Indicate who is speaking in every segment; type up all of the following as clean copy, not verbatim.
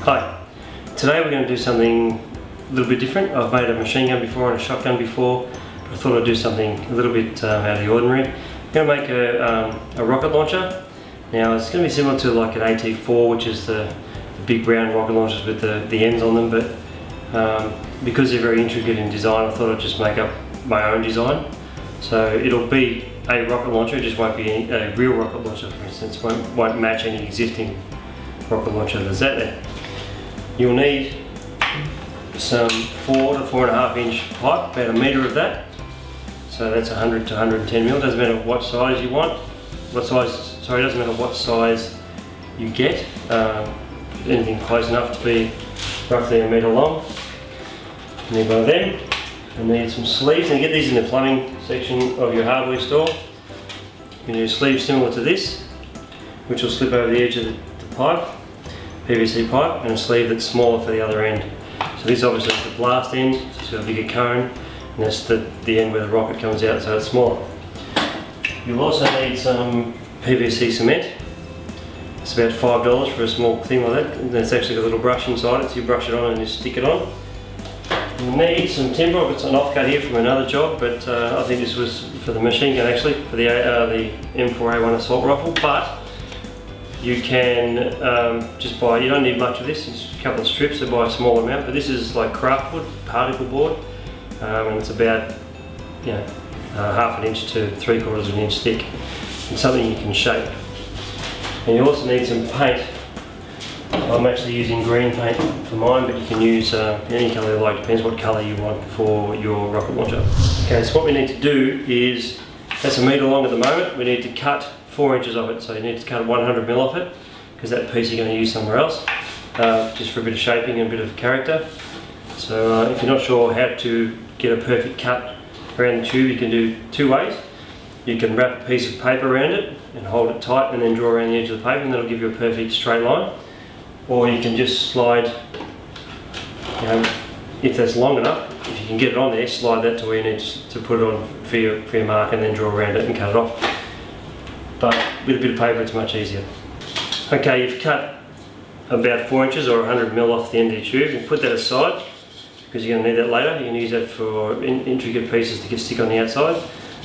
Speaker 1: Hi, today we're going to do something a little bit different. I've made a machine gun before and a shotgun before, but I thought I'd do something a little bit out of the ordinary. I'm going to make a rocket launcher. Now it's going to be similar to like an AT4, which is the big brown rocket launchers with the ends on them, but because they're very intricate in design, I thought I'd just make up my own design. So it'll be a rocket launcher, it just won't be a real rocket launcher, for instance. Won't match any existing rocket launcher that's out there. You'll need some 4 to 4.5 inch pipe, about a metre of that. So that's 100 to 110 mil. Doesn't matter what size you want. Doesn't matter what size you get. Anything close enough to be roughly a metre long. You need one of them. You need some sleeves, and you get these in the plumbing section of your hardware store. You need a sleeve similar to this, which will slip over the edge of the pipe. PVC pipe, and a sleeve that's smaller for the other end. So this obviously is the blast end, so it's got a bigger cone, and that's the end where the rocket comes out, so it's smaller. You'll also need some PVC cement. It's about $5 for a small thing like that, and it's actually got a little brush inside it, so you brush it on and you stick it on. You'll need some timber. I've got some offcut here from another job, but I think this was for the machine gun actually, for the M4A1 assault rifle, but you can just buy, you don't need much of this, it's a couple of strips, so buy a small amount, but this is like craft wood, particle board, and it's about half an inch to 3/4 of an inch thick, and something you can shape. And you also need some paint. I'm actually using green paint for mine, but you can use any colour you like, depends what colour you want for your rocket launcher. Okay, so what we need to do is, that's a metre long at the moment, we need to cut 4 inches of it, so you need to cut 100 mil off it, because that piece you're going to use somewhere else, just for a bit of shaping and a bit of character. So if you're not sure how to get a perfect cut around the tube, you can do two ways. You can wrap a piece of paper around it and hold it tight and then draw around the edge of the paper, and that'll give you a perfect straight line. Or you can just slide, if that's long enough, if you can get it on there, slide that to where you need to put it on for your mark, and then draw around it and cut it off. But with a bit of paper it's much easier. Okay, you've cut about 4 inches or 100 mil off the end of your tube, and put that aside because you're going to need that later. You can use that for intricate pieces to stick on the outside.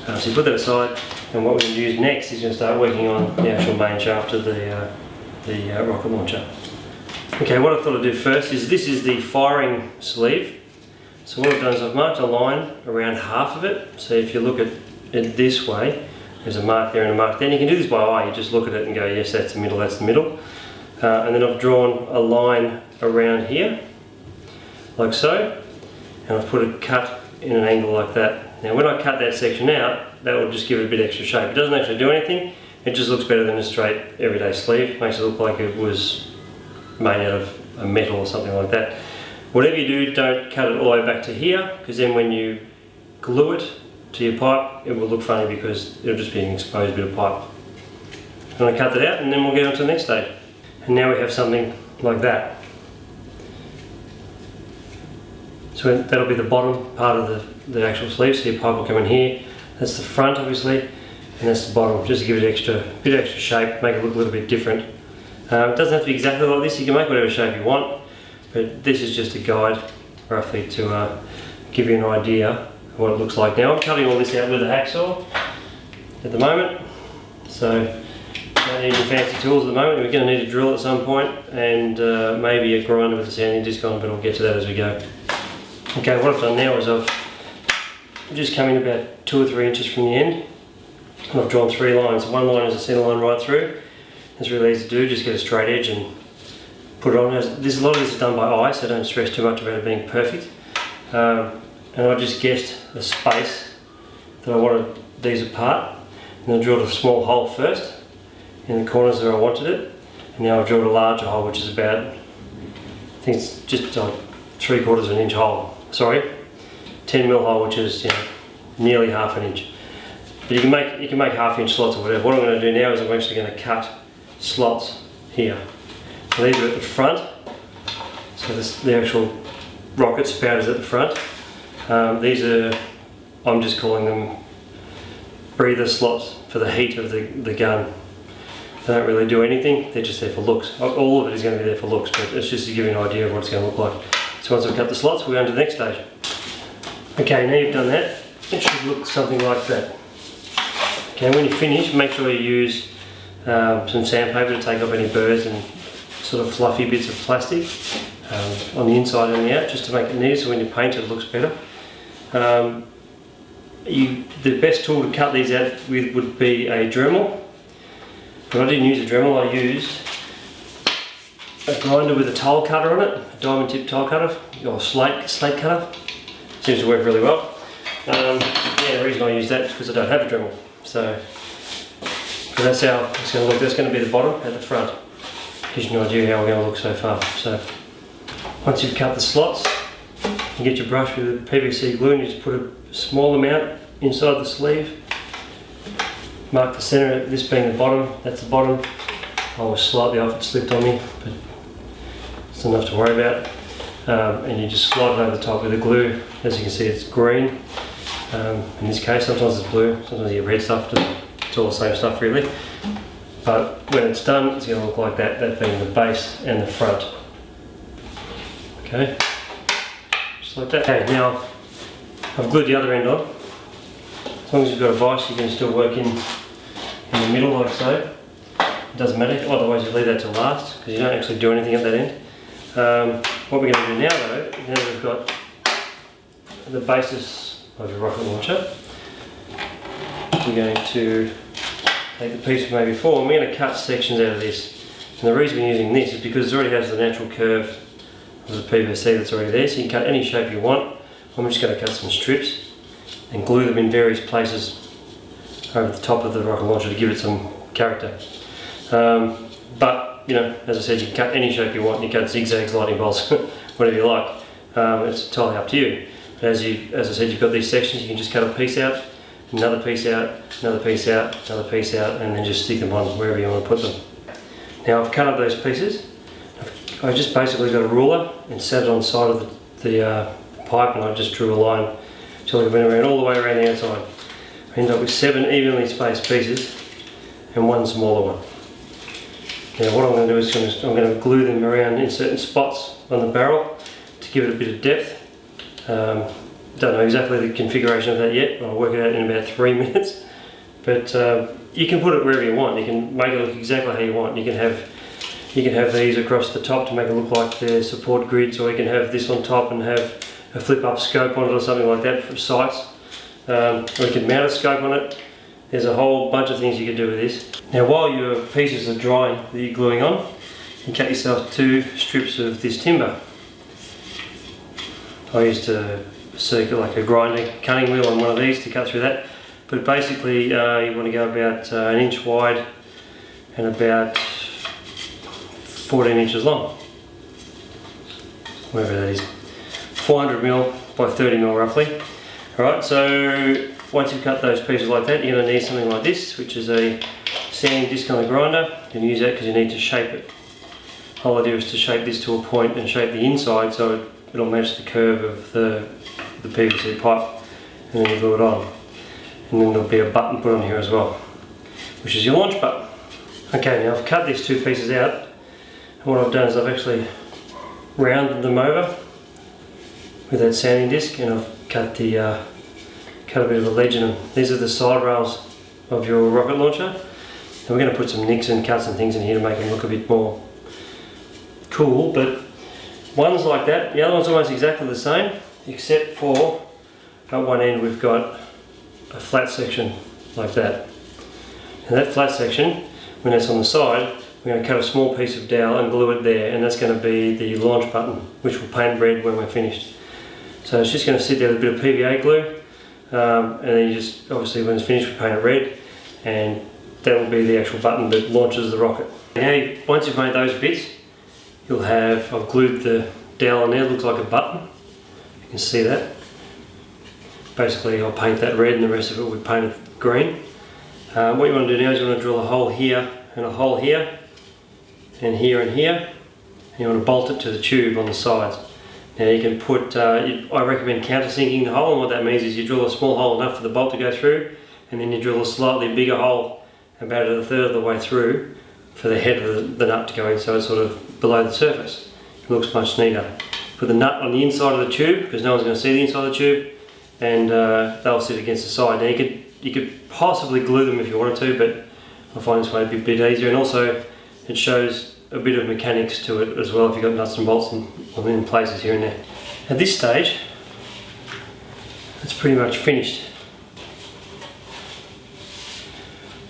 Speaker 1: So you put that aside, and what we're going to use next is going to start working on the actual main shaft of the rocket launcher. Okay, what I thought I'd do first is, this is the firing sleeve. So what I've done is I've marked a line around half of it. So if you look at it this way, there's a mark there and a mark there. And you can do this by eye, you just look at it and go, yes, that's the middle, that's the middle. And then I've drawn a line around here, like so, and I've put a cut in an angle like that. Now when I cut that section out, that will just give it a bit extra shape. It doesn't actually do anything, it just looks better than a straight everyday sleeve. Makes it look like it was made out of a metal or something like that. Whatever you do, don't cut it all the way back to here, because then when you glue it to your pipe, it will look funny because it'll just be an exposed bit of pipe. I'm going to cut that out, and then we'll get on to the next stage. And now we have something like that. So that'll be the bottom part of the actual sleeve, so your pipe will come in here. That's the front obviously, and that's the bottom, just to give it a bit extra shape, make it look a little bit different. It doesn't have to be exactly like this, you can make whatever shape you want, but this is just a guide roughly to give you an idea of what it looks like. Now I'm cutting all this out with a hacksaw at the moment, so don't need any fancy tools at the moment. We're going to need a drill at some point, and maybe a grinder with a sanding disc on, but I'll get to that as we go. Okay, what I've done now is I've just come in about 2 or 3 inches from the end, and I've drawn 3 lines. One line is a centre line right through. It's really easy to do, just get a straight edge and put it on. A lot of this is done by eye, so don't stress too much about it being perfect. And I just guessed the space that I wanted these apart, and I drilled a small hole first in the corners where I wanted it, and now I've drilled a larger hole, which is about, I think it's just 3/4 of an inch hole. Sorry, 10 mil hole, which is nearly half an inch. But you can make half-inch slots or whatever. What I'm going to do now is I'm actually going to cut slots here. So these are at the front, so this, the actual rocket spout is at the front. These are, I'm just calling them breather slots for the heat of the gun. They don't really do anything, they're just there for looks. All of it is going to be there for looks, but it's just to give you an idea of what it's going to look like. So once I've cut the slots, we'll go on to the next stage. Okay, now you've done that, it should look something like that. Okay, when you finish, make sure you use some sandpaper to take off any burrs and sort of fluffy bits of plastic on the inside and the out, just to make it neat, so when you paint it, it looks better. The best tool to cut these out with would be a Dremel. But I didn't use a Dremel, I used a grinder with a tile cutter on it, a diamond tip tile cutter, or slate cutter. Seems to work really well. Yeah, the reason I use that is because I don't have a Dremel. So that's how it's going to look. That's going to be the bottom at the front. Gives you an idea how we're going to look so far. So once you've cut the slots, you get your brush with the PVC glue and you just put a small amount inside the sleeve. Mark the centre, this being the bottom, that's the bottom. I was slightly off, it slipped on me, but it's enough to worry about. And you just slide it over the top with the glue. As you can see, it's green. In this case, sometimes it's blue, sometimes you get red stuff, it's all the same stuff really. But when it's done, it's going to look like that, that being the base and the front. Okay, just like that. Okay, now I've glued the other end on. As long as you've got a vise, you can still work in the middle like so. It doesn't matter, otherwise you leave that to last, because you don't actually do anything at that end. What we're going to do now though, now that we've got the basis of your rocket launcher, we're going to take the piece we made before and we're going to cut sections out of this. And the reason we're using this is because it already has the natural curve of the PVC that's already there, so you can cut any shape you want. I'm just going to cut some strips and glue them in various places over the top of the rocket launcher to give it some character. But, you know, as I said, you can cut any shape you want. You cut zigzags, lightning bolts, whatever you like. It's entirely up to you. But as I said, you've got these sections, you can just cut a piece out, another piece out, another piece out, another piece out, and then just stick them on wherever you want to put them. Now I've cut up those pieces. I just basically got a ruler and sat it on the side of the pipe, and I just drew a line until it went around all the way around the outside. I ended up with 7 evenly spaced pieces and 1 smaller one. Now what I'm going to do is I'm going to glue them around in certain spots on the barrel to give it a bit of depth. Don't know exactly the configuration of that yet, I'll work it out in about 3 minutes. But you can put it wherever you want, you can make it look exactly how you want. You can have these across the top to make it look like they're support grids, or you can have this on top and have a flip up scope on it or something like that for sights. Or you can mount a scope on it. There's a whole bunch of things you can do with this. Now while your pieces are drying that you're gluing on, you can cut yourself 2 strips of this timber. I used a circular, like a grinder cutting wheel on one of these to cut through that. But basically you want to go about 1 inch wide and about 14 inches long. Whatever that is. 400mm by 30mm roughly. Alright, so once you've cut those pieces like that, you're going to need something like this, which is a sanding disc on the grinder. You can use that because you need to shape it. The whole idea is to shape this to a point and shape the inside so it'll match the curve of the PVC pipe, and then you glue it on. And then there'll be a button put on here as well, which is your launch button. Okay, now I've cut these 2 pieces out, and what I've done is I've actually rounded them over with that sanding disc, and I've cut a bit of a ledge in them. These are the side rails of your rocket launcher, and we're going to put some nicks and cuts and things in here to make them look a bit more cool. But one's like that, the other one's almost exactly the same, except for at one end we've got a flat section like that. And that flat section, when it's on the side, we're going to cut a small piece of dowel and glue it there, and that's going to be the launch button, which will paint red when we're finished. So it's just going to sit there with a bit of PVA glue, and then you just, obviously when it's finished, we paint it red, and that will be the actual button that launches the rocket. Now once you've made those bits, you'll have, I've glued the dowel on there, it looks like a button. You can see that. Basically I'll paint that red and the rest of it we painted green. What you want to do now is you want to drill a hole here and a hole here and here and here, and you want to bolt it to the tube on the sides. Now you can put, I recommend countersinking the hole, and what that means is you drill a small hole enough for the bolt to go through, and then you drill a slightly bigger hole about 1/3 of the way through for the head of the nut to go in, so it's sort of below the surface. It looks much neater. Put the nut on the inside of the tube, because no one's going to see the inside of the tube, and they'll sit against the side. Now you could possibly glue them if you wanted to, but I find this way a bit easier, and also it shows a bit of mechanics to it as well if you've got nuts and bolts in places here and there. At this stage, it's pretty much finished.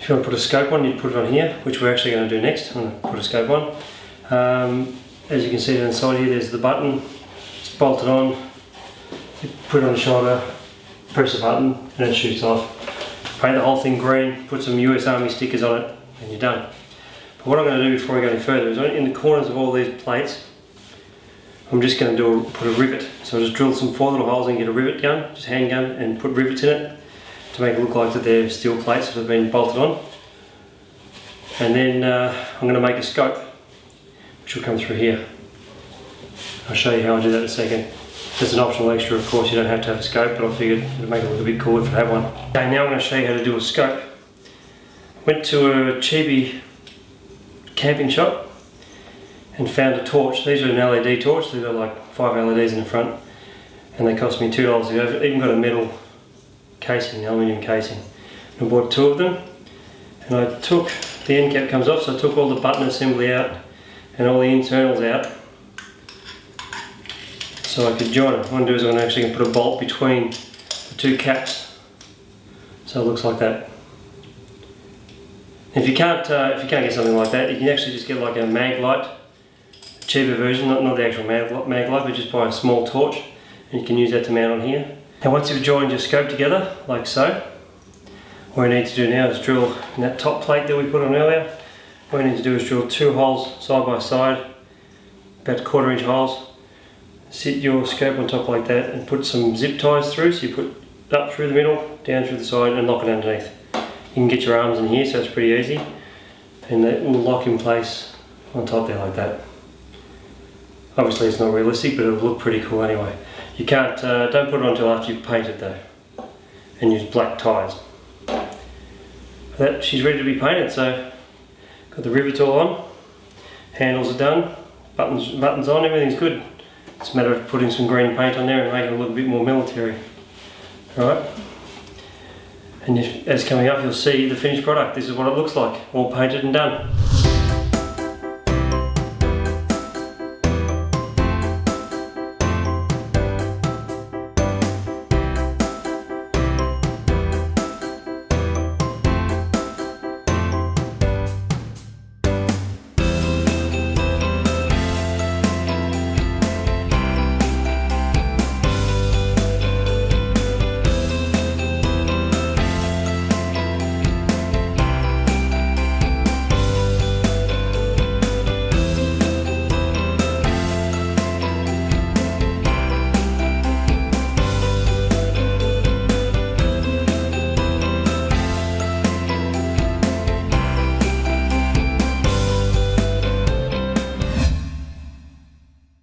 Speaker 1: If you want to put a scope on, you'd put it on here, which we're actually going to do next. I'm going to put a scope on. As you can see down the side here, there's the button. It's bolted on. You put it on the shoulder, press the button, and it shoots off. Paint the whole thing green, put some US Army stickers on it, and you're done. But what I'm going to do before I go any further is in the corners of all these plates, I'm just going to put a rivet. So I'll just drill some 4 little holes and get a rivet gun, just hand gun, and put rivets in it to make it look like that they're steel plates that have been bolted on. And then I'm going to make a scope, which will come through here. I'll show you how I do that in a second. It's an optional extra, of course, you don't have to have a scope, but I figured it would make it look a bit cool if I had one. Okay, now I'm going to show you how to do a scope. Went to a cheapy camping shop and found a torch. These are an LED torch, they've got like 5 LEDs in the front, and they cost me $2. They've even got a metal casing, aluminium casing. And I bought 2 of them, and I took, the end cap comes off, so I took all the button assembly out and all the internals out so I could join it. What I'm going to do is I'm actually going to put a bolt between the 2 caps so it looks like that. If you can't get something like that, you can actually just get like a mag light, a cheaper version, not the actual mag light, but just buy a small torch, and you can use that to mount on here. Now once you've joined your scope together, like so, what we need to do now is drill in that top plate that we put on earlier. What we need to do is drill 2 holes side by side, about 1/4 inch holes. Sit your scope on top like that and put some zip ties through, so you put up through the middle, down through the side, and lock it underneath. You can get your arms in here, so it's pretty easy, and that will lock in place on top there like that. Obviously it's not realistic, but it'll look pretty cool anyway. You can't, don't put it on until after you've painted though, and use black ties. That, she's ready to be painted, so got the rivets all on, handles are done, buttons on, everything's good. It's a matter of putting some green paint on there and making it look a bit more military. Alright? And as coming up, you'll see the finished product. This is what it looks like, all painted and done.